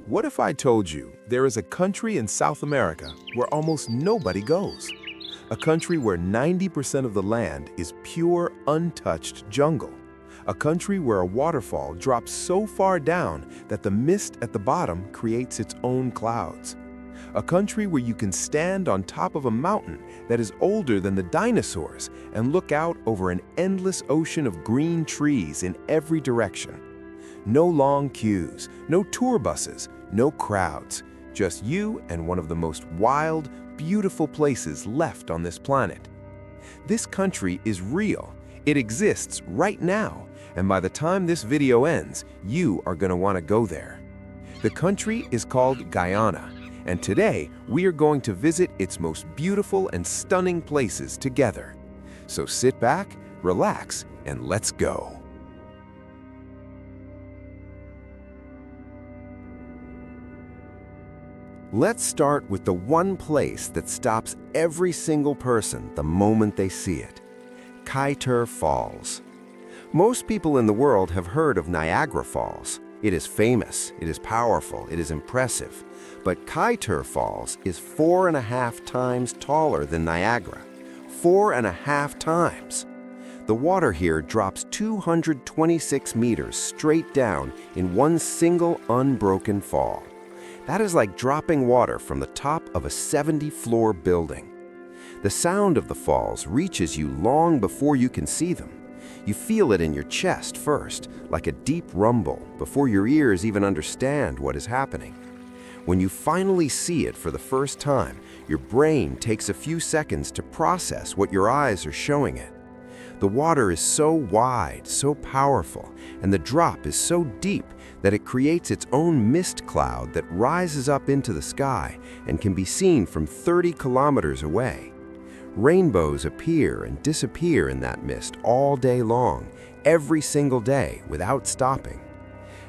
What if I told you there is a country in South America where almost nobody goes? A country where 90% of the land is pure, untouched jungle. A country where a waterfall drops so far down that the mist at the bottom creates its own clouds. A country where you can stand on top of a mountain that is older than the dinosaurs and look out over an endless ocean of green trees in every direction. No long queues, no tour buses, no crowds, just you and one of the most wild, beautiful places left on this planet. This country is real. It exists right now, and by the time this video ends, you are going to want to go there. The country is called Guyana, and today we are going to visit its most beautiful and stunning places together. So sit back, relax, and let's go. Let's start with the one place that stops every single person the moment they see it: Kaieteur Falls. Most people in the world have heard of Niagara Falls. It is famous, it is powerful, it is impressive. But Kaieteur Falls is 4.5 times taller than Niagara. 4.5 times! The water here drops 226 meters straight down in one single unbroken fall. That is like dropping water from the top of a 70-floor building. The sound of the falls reaches you long before you can see them. You feel it in your chest first, like a deep rumble, before your ears even understand what is happening. When you finally see it for the first time, your brain takes a few seconds to process what your eyes are showing it. The water is so wide, so powerful, and the drop is so deep that it creates its own mist cloud that rises up into the sky and can be seen from 30 kilometers away. Rainbows appear and disappear in that mist all day long, every single day, without stopping.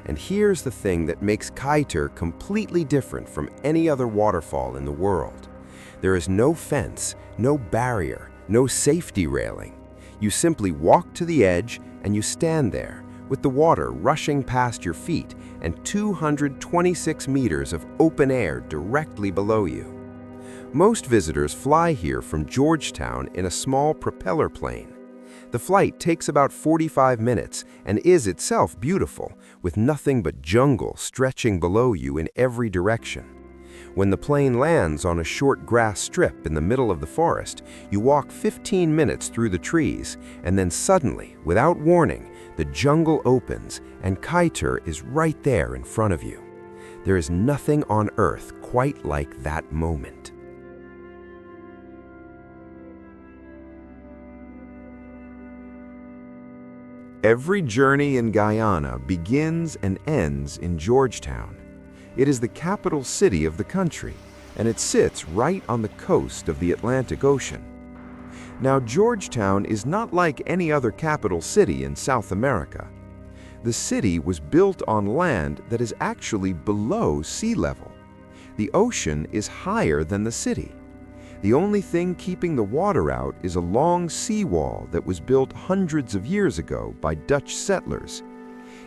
And here's the thing that makes Kaieteur completely different from any other waterfall in the world. There is no fence, no barrier, no safety railing. You simply walk to the edge and you stand there, with the water rushing past your feet and 226 meters of open air directly below you. Most visitors fly here from Georgetown in a small propeller plane. The flight takes about 45 minutes and is itself beautiful, with nothing but jungle stretching below you in every direction. When the plane lands on a short grass strip in the middle of the forest, you walk 15 minutes through the trees, and then suddenly, without warning, the jungle opens and Kaieteur is right there in front of you. There is nothing on earth quite like that moment. Every journey in Guyana begins and ends in Georgetown. It is the capital city of the country, and it sits right on the coast of the Atlantic Ocean. Now, Georgetown is not like any other capital city in South America. The city was built on land that is actually below sea level. The ocean is higher than the city. The only thing keeping the water out is a long seawall that was built hundreds of years ago by Dutch settlers.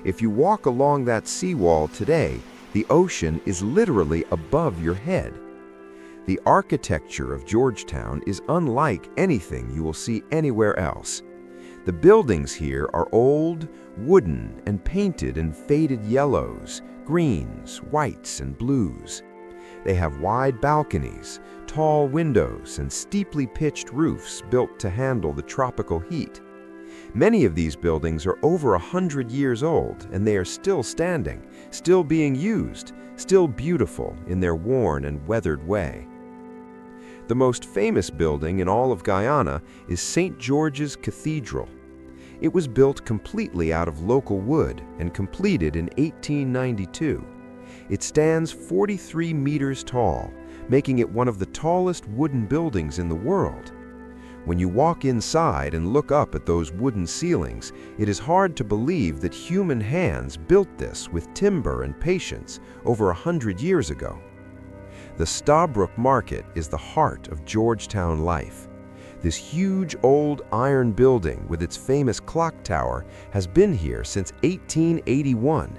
If you walk along that seawall today, the ocean is literally above your head. The architecture of Georgetown is unlike anything you will see anywhere else. The buildings here are old, wooden, and painted in faded yellows, greens, whites, and blues. They have wide balconies, tall windows, and steeply pitched roofs built to handle the tropical heat. Many of these buildings are over 100 years old, and they are still standing, still being used, still beautiful in their worn and weathered way. The most famous building in all of Guyana is St. George's Cathedral. It was built completely out of local wood and completed in 1892. It stands 43 meters tall, making it one of the tallest wooden buildings in the world. When you walk inside and look up at those wooden ceilings, it is hard to believe that human hands built this with timber and patience over 100 years ago. The Stabroek Market is the heart of Georgetown life. This huge old iron building with its famous clock tower has been here since 1881.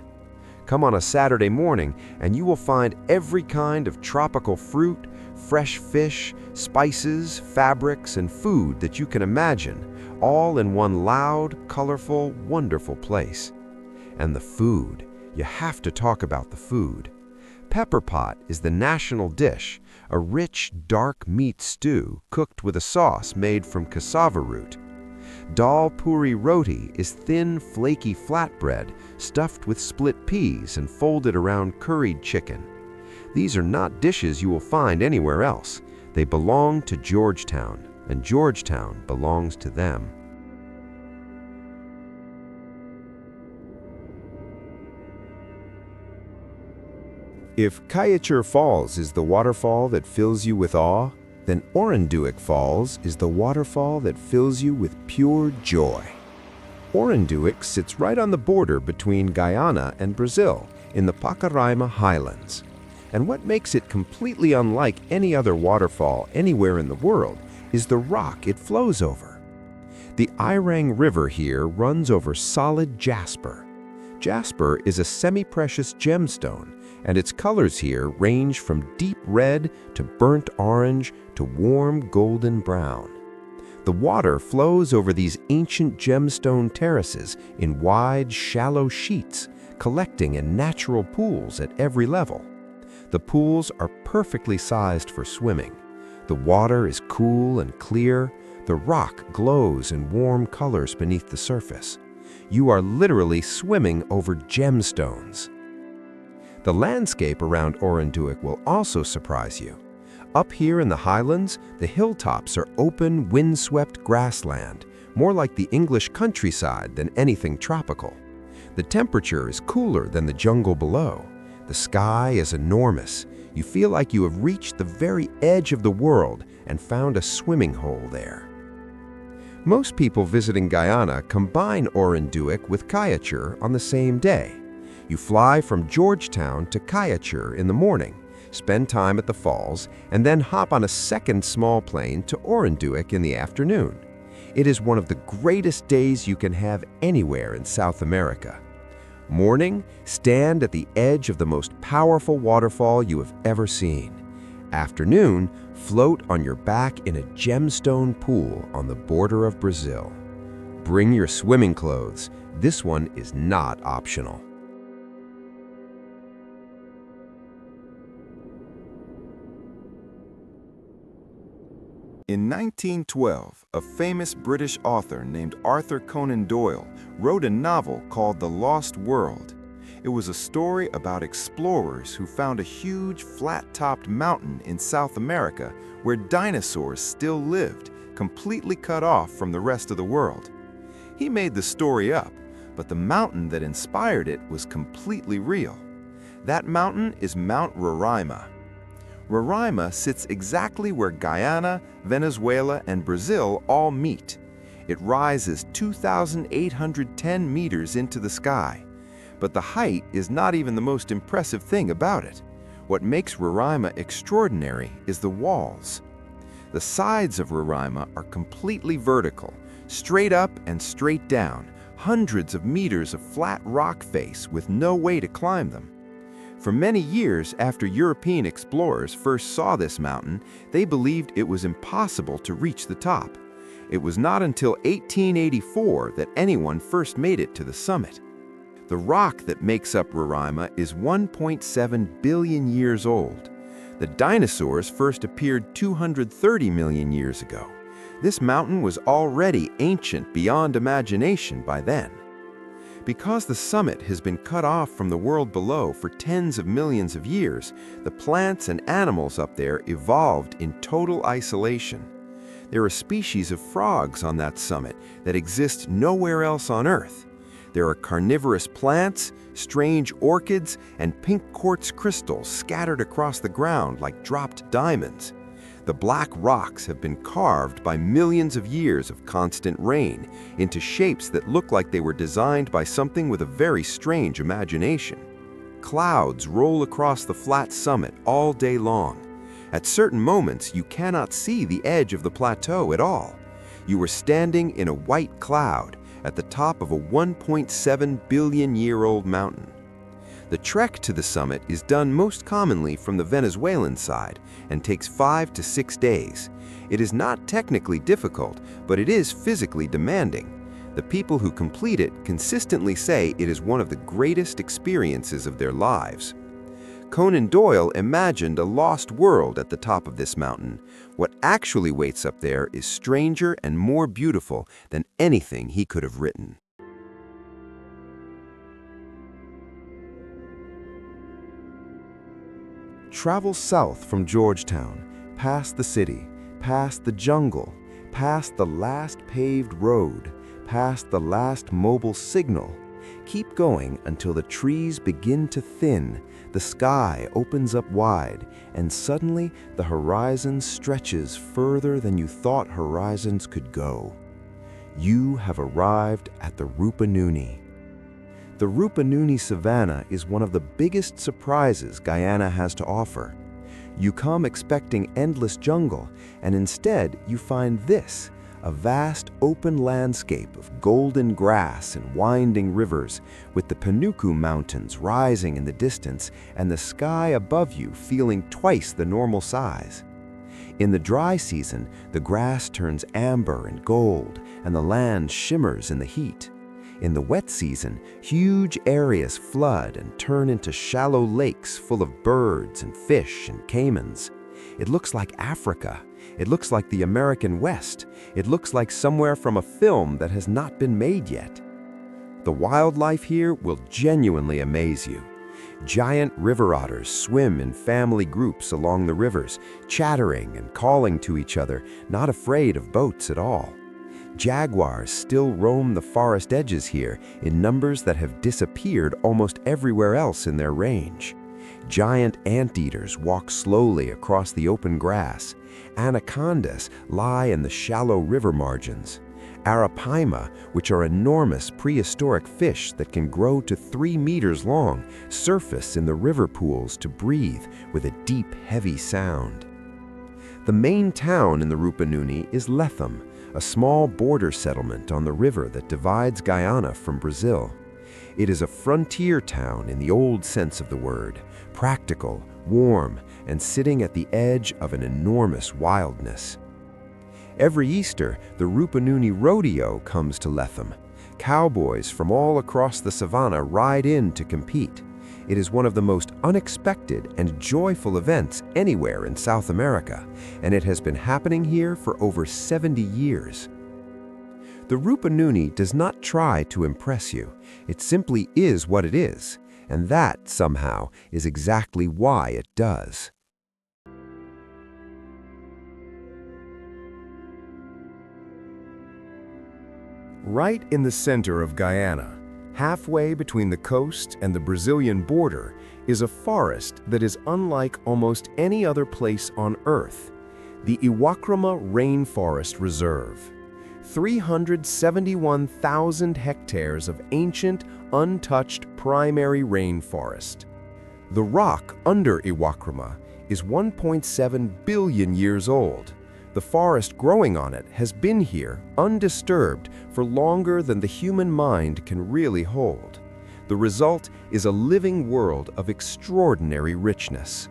Come on a Saturday morning and you will find every kind of tropical fruit, fresh fish, spices, fabrics, and food that you can imagine, all in one loud, colorful, wonderful place. And the food, you have to talk about the food. Pepper pot is the national dish, a rich, dark meat stew cooked with a sauce made from cassava root. Dal puri roti is thin, flaky flatbread stuffed with split peas and folded around curried chicken. These are not dishes you will find anywhere else. They belong to Georgetown, and Georgetown belongs to them. If Kaieteur Falls is the waterfall that fills you with awe, then Oronduik Falls is the waterfall that fills you with pure joy. Oronduik sits right on the border between Guyana and Brazil in the Pacaraima Highlands. And what makes it completely unlike any other waterfall anywhere in the world is the rock it flows over. The Irang River here runs over solid jasper. Jasper is a semi-precious gemstone, and its colors here range from deep red to burnt orange to warm golden brown. The water flows over these ancient gemstone terraces in wide, shallow sheets, collecting in natural pools at every level. The pools are perfectly sized for swimming. The water is cool and clear. The rock glows in warm colors beneath the surface. You are literally swimming over gemstones. The landscape around Oronduik will also surprise you. Up here in the highlands, the hilltops are open, windswept grassland, more like the English countryside than anything tropical. The temperature is cooler than the jungle below. The sky is enormous. You feel like you have reached the very edge of the world and found a swimming hole there. Most people visiting Guyana combine Oronduik with Kaieteur on the same day. You fly from Georgetown to Kaieteur in the morning, spend time at the falls, and then hop on a second small plane to Oronduik in the afternoon. It is one of the greatest days you can have anywhere in South America. Morning, stand at the edge of the most powerful waterfall you have ever seen. Afternoon, float on your back in a gemstone pool on the border of Brazil. Bring your swimming clothes. This one is not optional. In 1912, a famous British author named Arthur Conan Doyle wrote a novel called The Lost World. It was a story about explorers who found a huge, flat-topped mountain in South America where dinosaurs still lived, completely cut off from the rest of the world. He made the story up, but the mountain that inspired it was completely real. That mountain is Mount Roraima. Roraima sits exactly where Guyana, Venezuela, and Brazil all meet. It rises 2,810 meters into the sky. But the height is not even the most impressive thing about it. What makes Roraima extraordinary is the walls. The sides of Roraima are completely vertical, straight up and straight down, hundreds of meters of flat rock face with no way to climb them. For many years after European explorers first saw this mountain, they believed it was impossible to reach the top. It was not until 1884 that anyone first made it to the summit. The rock that makes up Roraima is 1.7 billion years old. The dinosaurs first appeared 230 million years ago. This mountain was already ancient beyond imagination by then. Because the summit has been cut off from the world below for tens of millions of years, the plants and animals up there evolved in total isolation. There are species of frogs on that summit that exist nowhere else on Earth. There are carnivorous plants, strange orchids, and pink quartz crystals scattered across the ground like dropped diamonds. The black rocks have been carved by millions of years of constant rain into shapes that look like they were designed by something with a very strange imagination. Clouds roll across the flat summit all day long. At certain moments, you cannot see the edge of the plateau at all. You are standing in a white cloud at the top of a 1.7 billion-year-old mountain. The trek to the summit is done most commonly from the Venezuelan side and takes 5 to 6 days. It is not technically difficult, but it is physically demanding. The people who complete it consistently say it is one of the greatest experiences of their lives. Conan Doyle imagined a lost world at the top of this mountain. What actually waits up there is stranger and more beautiful than anything he could have written. Travel south from Georgetown, past the city, past the jungle, past the last paved road, past the last mobile signal. Keep going until the trees begin to thin, the sky opens up wide, and suddenly the horizon stretches further than you thought horizons could go. You have arrived at the Rupununi. The Rupununi savanna is one of the biggest surprises Guyana has to offer. You come expecting endless jungle, and instead you find this, a vast open landscape of golden grass and winding rivers, with the Panuku Mountains rising in the distance and the sky above you feeling twice the normal size. In the dry season, the grass turns amber and gold, and the land shimmers in the heat. In the wet season, huge areas flood and turn into shallow lakes full of birds and fish and caimans. It looks like Africa. It looks like the American West. It looks like somewhere from a film that has not been made yet. The wildlife here will genuinely amaze you. Giant river otters swim in family groups along the rivers, chattering and calling to each other, not afraid of boats at all. Jaguars still roam the forest edges here in numbers that have disappeared almost everywhere else in their range. Giant anteaters walk slowly across the open grass. Anacondas lie in the shallow river margins. Arapaima, which are enormous prehistoric fish that can grow to 3 meters long, surface in the river pools to breathe with a deep, heavy sound. The main town in the Rupununi is Lethem, a small border settlement on the river that divides Guyana from Brazil. It is a frontier town in the old sense of the word, practical, warm, and sitting at the edge of an enormous wildness. Every Easter, the Rupununi Rodeo comes to Lethem. Cowboys from all across the savannah ride in to compete. It is one of the most unexpected and joyful events anywhere in South America, and it has been happening here for over 70 years. The Rupununi does not try to impress you. It simply is what it is, and that, somehow, is exactly why it does. Right in the center of Guyana, halfway between the coast and the Brazilian border, is a forest that is unlike almost any other place on Earth, the Iwakrima Rainforest Reserve. 371,000 hectares of ancient, untouched primary rainforest. The rock under Iwakrima is 1.7 billion years old. The forest growing on it has been here, undisturbed, for longer than the human mind can really hold. The result is a living world of extraordinary richness.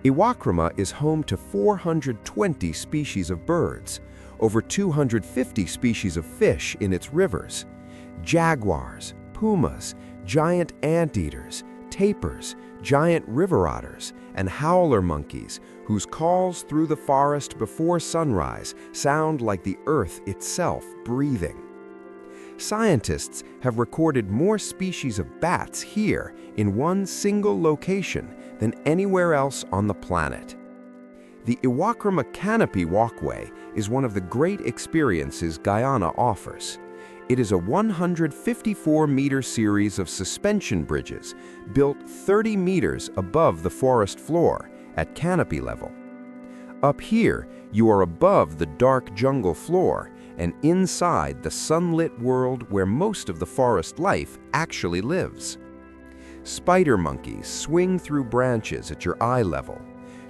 Iwakrima is home to 420 species of birds, over 250 species of fish in its rivers, jaguars, pumas, giant anteaters, tapirs, giant river otters, and howler monkeys, whose calls through the forest before sunrise sound like the earth itself breathing. Scientists have recorded more species of bats here in one single location than anywhere else on the planet. The Iwakrima Canopy Walkway is one of the great experiences Guyana offers. It is a 154-meter series of suspension bridges built 30 meters above the forest floor at canopy level. Up here, you are above the dark jungle floor and inside the sunlit world where most of the forest life actually lives. Spider monkeys swing through branches at your eye level.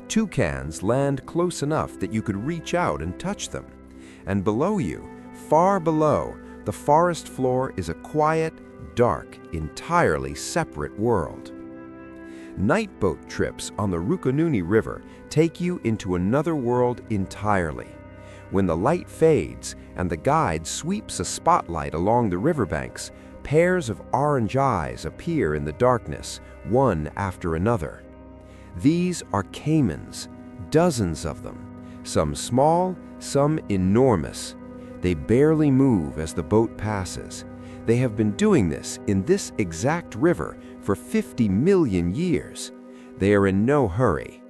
Toucans land close enough that you could reach out and touch them. And below you, far below, the forest floor is a quiet, dark, entirely separate world. Night boat trips on the Rukununi River take you into another world entirely. When the light fades and the guide sweeps a spotlight along the riverbanks, pairs of orange eyes appear in the darkness, one after another. These are caimans, dozens of them, some small, some enormous. They barely move as the boat passes. They have been doing this in this exact river for 50 million years. They are in no hurry.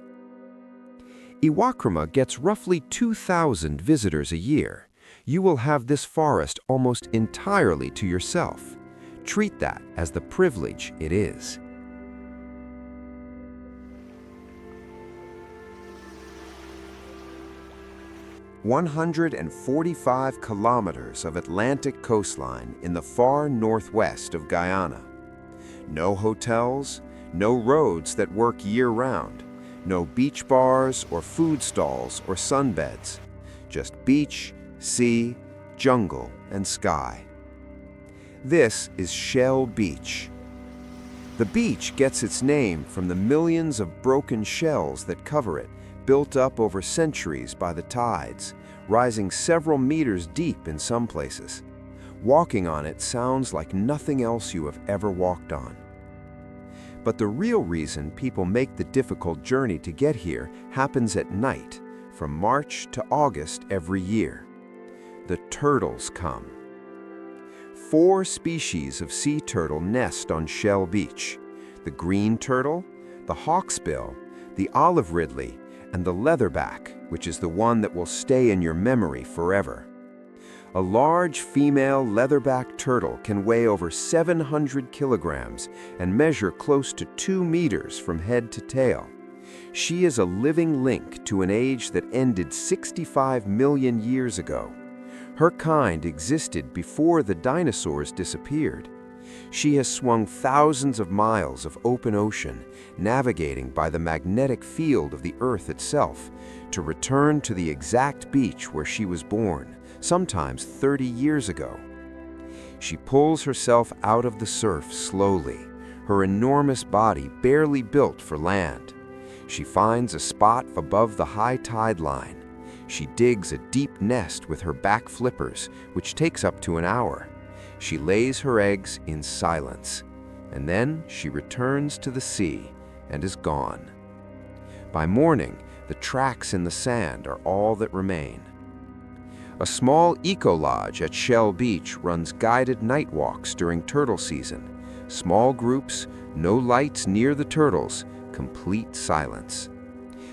Iwakrima gets roughly 2,000 visitors a year. You will have this forest almost entirely to yourself. Treat that as the privilege it is. "145 kilometers of Atlantic coastline in the far northwest of Guyana. No hotels, no roads that work year-round, no beach bars or food stalls or sunbeds, just beach, sea, jungle, and sky. This is Shell Beach. The beach gets its name from the millions of broken shells that cover it, built up over centuries by the tides, rising several meters deep in some places. Walking on it sounds like nothing else you have ever walked on. But the real reason people make the difficult journey to get here happens at night, from March to August every year. The turtles come. 4 species of sea turtle nest on Shell Beach: the green turtle, the hawksbill, the olive ridley, and the leatherback, which is the one that will stay in your memory forever. A large female leatherback turtle can weigh over 700 kilograms and measure close to 2 meters from head to tail. She is a living link to an age that ended 65 million years ago. Her kind existed before the dinosaurs disappeared. She has swum thousands of miles of open ocean, navigating by the magnetic field of the Earth itself, to return to the exact beach where she was born, sometimes 30 years ago. She pulls herself out of the surf slowly, her enormous body barely built for land. She finds a spot above the high tide line. She digs a deep nest with her back flippers, which takes up to an hour. She lays her eggs in silence, and then she returns to the sea and is gone. By morning, the tracks in the sand are all that remain. A small eco-lodge at Shell Beach runs guided night walks during turtle season. Small groups, no lights near the turtles, complete silence.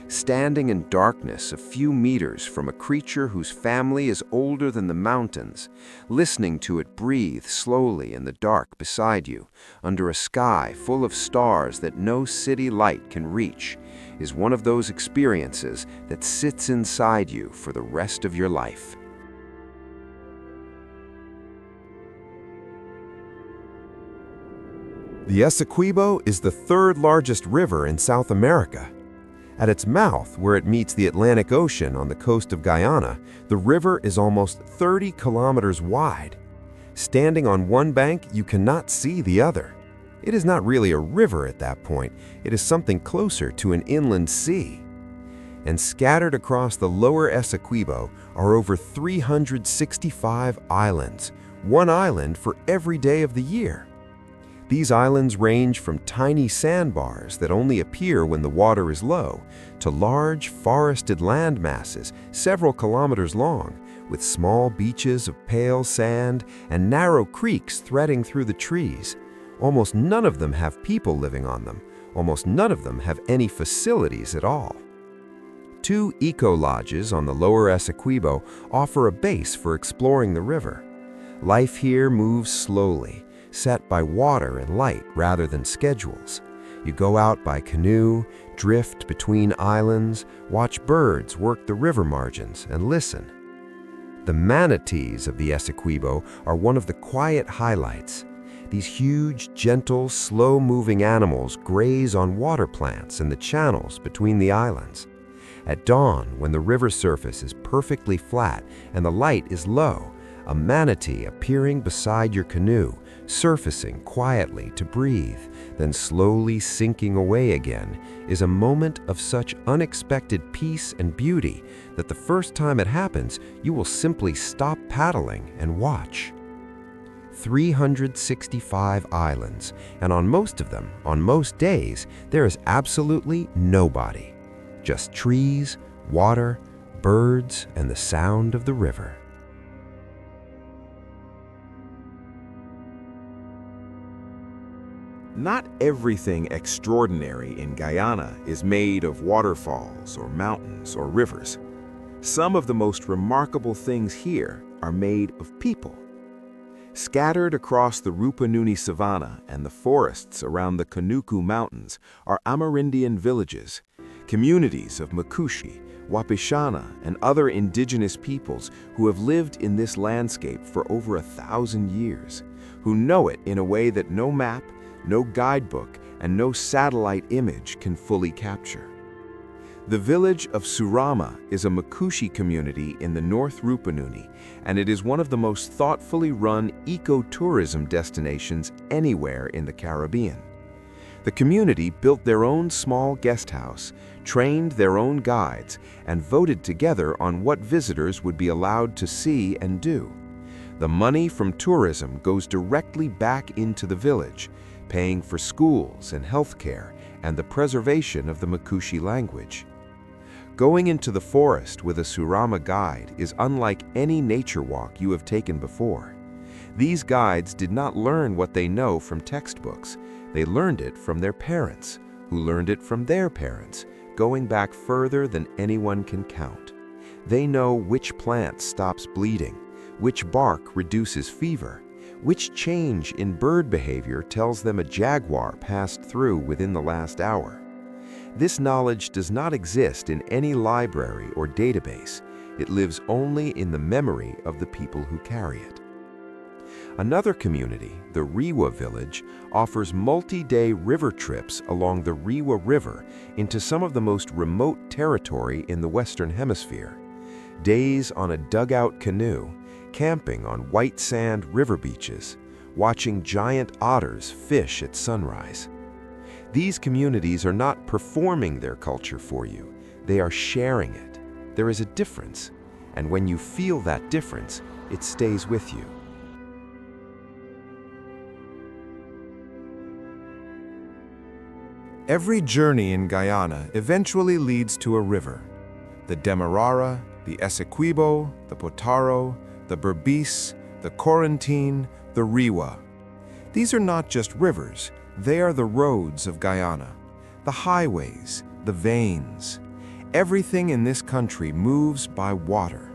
Standing in darkness a few meters from a creature whose family is older than the mountains, listening to it breathe slowly in the dark beside you, under a sky full of stars that no city light can reach, is one of those experiences that sits inside you for the rest of your life. The Essequibo is the 3rd largest river in South America. At its mouth, where it meets the Atlantic Ocean on the coast of Guyana, the river is almost 30 kilometers wide. Standing on one bank, you cannot see the other. It is not really a river at that point, it is something closer to an inland sea. And scattered across the lower Essequibo are over 365 islands, one island for every day of the year. These islands range from tiny sandbars that only appear when the water is low, to large forested land masses several kilometers long, with small beaches of pale sand and narrow creeks threading through the trees. Almost none of them have people living on them. Almost none of them have any facilities at all. 2 eco-lodges on the lower Essequibo offer a base for exploring the river. Life here moves slowly, set by water and light rather than schedules. You go out by canoe, drift between islands, watch birds work the river margins, and listen. The manatees of the Essequibo are one of the quiet highlights. These huge, gentle, slow-moving animals graze on water plants in the channels between the islands. At dawn, when the river surface is perfectly flat and the light is low, a manatee appearing beside your canoe surfacing quietly to breathe, then slowly sinking away again, is a moment of such unexpected peace and beauty that the first time it happens, you will simply stop paddling and watch. 365 islands, and on most of them, on most days, there is absolutely nobody. Just trees, water, birds, and the sound of the river. Not everything extraordinary in Guyana is made of waterfalls or mountains or rivers. Some of the most remarkable things here are made of people. Scattered across the Rupununi savanna and the forests around the Kaieteur Mountains are Amerindian villages, communities of Makushi, Wapishana, and other indigenous peoples who have lived in this landscape for over 1,000 years, who know it in a way that no map, no guidebook, and no satellite image can fully capture. The village of Surama is a Makushi community in the North Rupununi, and it is one of the most thoughtfully run ecotourism destinations anywhere in the Caribbean. The community built their own small guest house, trained their own guides, and voted together on what visitors would be allowed to see and do. The money from tourism goes directly back into the village, paying for schools and healthcare and the preservation of the Makushi language. Going into the forest with a Surama guide is unlike any nature walk you have taken before. These guides did not learn what they know from textbooks. They learned it from their parents, who learned it from their parents, going back further than anyone can count. They know which plant stops bleeding, which bark reduces fever, which change in bird behavior tells them a jaguar passed through within the last hour. This knowledge does not exist in any library or database. It lives only in the memory of the people who carry it. Another community, the Rewa village, offers multi-day river trips along the Rewa River into some of the most remote territory in the Western Hemisphere. Days on a dugout canoe, camping on white sand river beaches, watching giant otters fish at sunrise. These communities are not performing their culture for you, they are sharing it. There is a difference, and when you feel that difference, it stays with you. Every journey in Guyana eventually leads to a river. The Demerara, the Essequibo, the Potaro, the Berbice, the Corentine, the Rewa. These are not just rivers, they are the roads of Guyana, the highways, the veins. Everything in this country moves by water.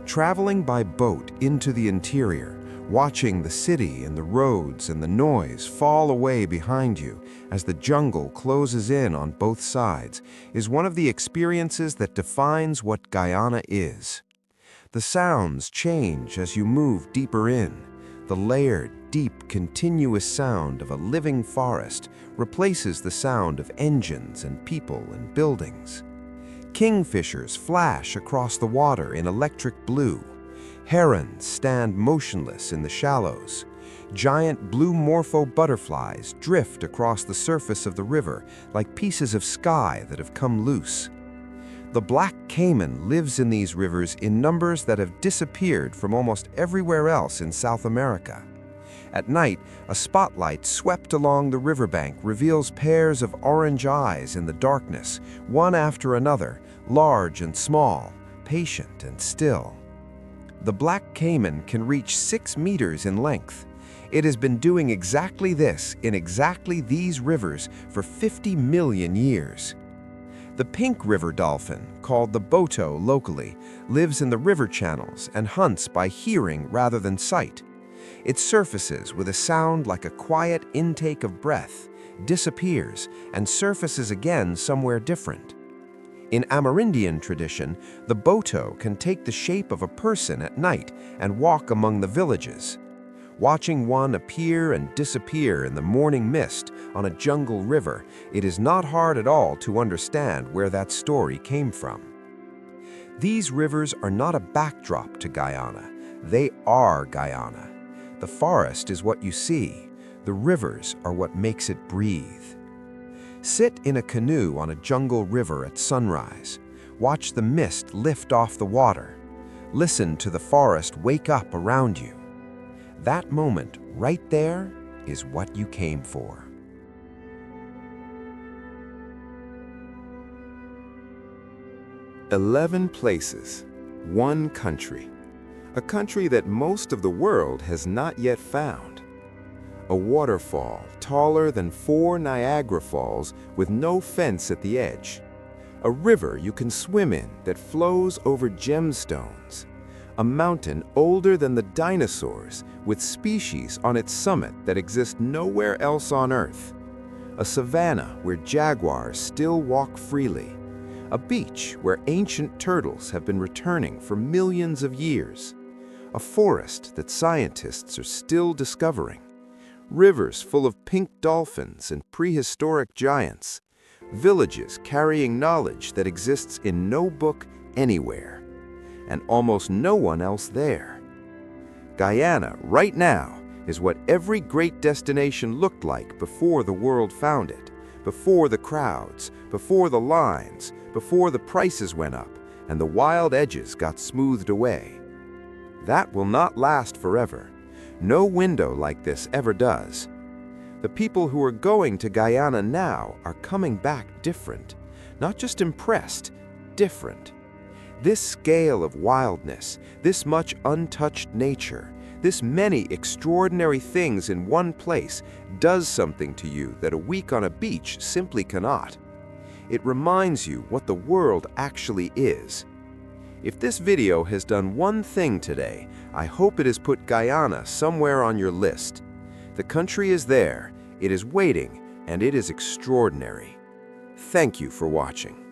Traveling by boat into the interior, watching the city and the roads and the noise fall away behind you as the jungle closes in on both sides, is one of the experiences that defines what Guyana is. The sounds change as you move deeper in. The layered, deep, continuous sound of a living forest replaces the sound of engines and people and buildings. Kingfishers flash across the water in electric blue. Herons stand motionless in the shallows. Giant blue morpho butterflies drift across the surface of the river like pieces of sky that have come loose. The black caiman lives in these rivers in numbers that have disappeared from almost everywhere else in South America. At night, a spotlight swept along the riverbank reveals pairs of orange eyes in the darkness, one after another, large and small, patient and still. The black caiman can reach 6 meters in length. It has been doing exactly this in exactly these rivers for 50 million years. The pink river dolphin, called the boto locally, lives in the river channels and hunts by hearing rather than sight. It surfaces with a sound like a quiet intake of breath, disappears, and surfaces again somewhere different. In Amerindian tradition, the boto can take the shape of a person at night and walk among the villages. Watching one appear and disappear in the morning mist on a jungle river, it is not hard at all to understand where that story came from. These rivers are not a backdrop to Guyana. They are Guyana. The forest is what you see. The rivers are what makes it breathe. Sit in a canoe on a jungle river at sunrise. Watch the mist lift off the water. Listen to the forest wake up around you. That moment right there is what you came for. 11 places, one country. A country that most of the world has not yet found. A waterfall taller than 4 Niagara Falls with no fence at the edge. A river you can swim in that flows over gemstones. A mountain older than the dinosaurs with species on its summit that exist nowhere else on Earth. A savanna where jaguars still walk freely. A beach where ancient turtles have been returning for millions of years. A forest that scientists are still discovering. Rivers full of pink dolphins and prehistoric giants. Villages carrying knowledge that exists in no book anywhere. And almost no one else there. Guyana, right now, is what every great destination looked like before the world found it, before the crowds, before the lines, before the prices went up and the wild edges got smoothed away. That will not last forever. No window like this ever does. The people who are going to Guyana now are coming back different, not just impressed, different. This scale of wildness, this much untouched nature, this many extraordinary things in one place does something to you that a week on a beach simply cannot. It reminds you what the world actually is. If this video has done one thing today, I hope it has put Guyana somewhere on your list. The country is there, it is waiting, and it is extraordinary. Thank you for watching.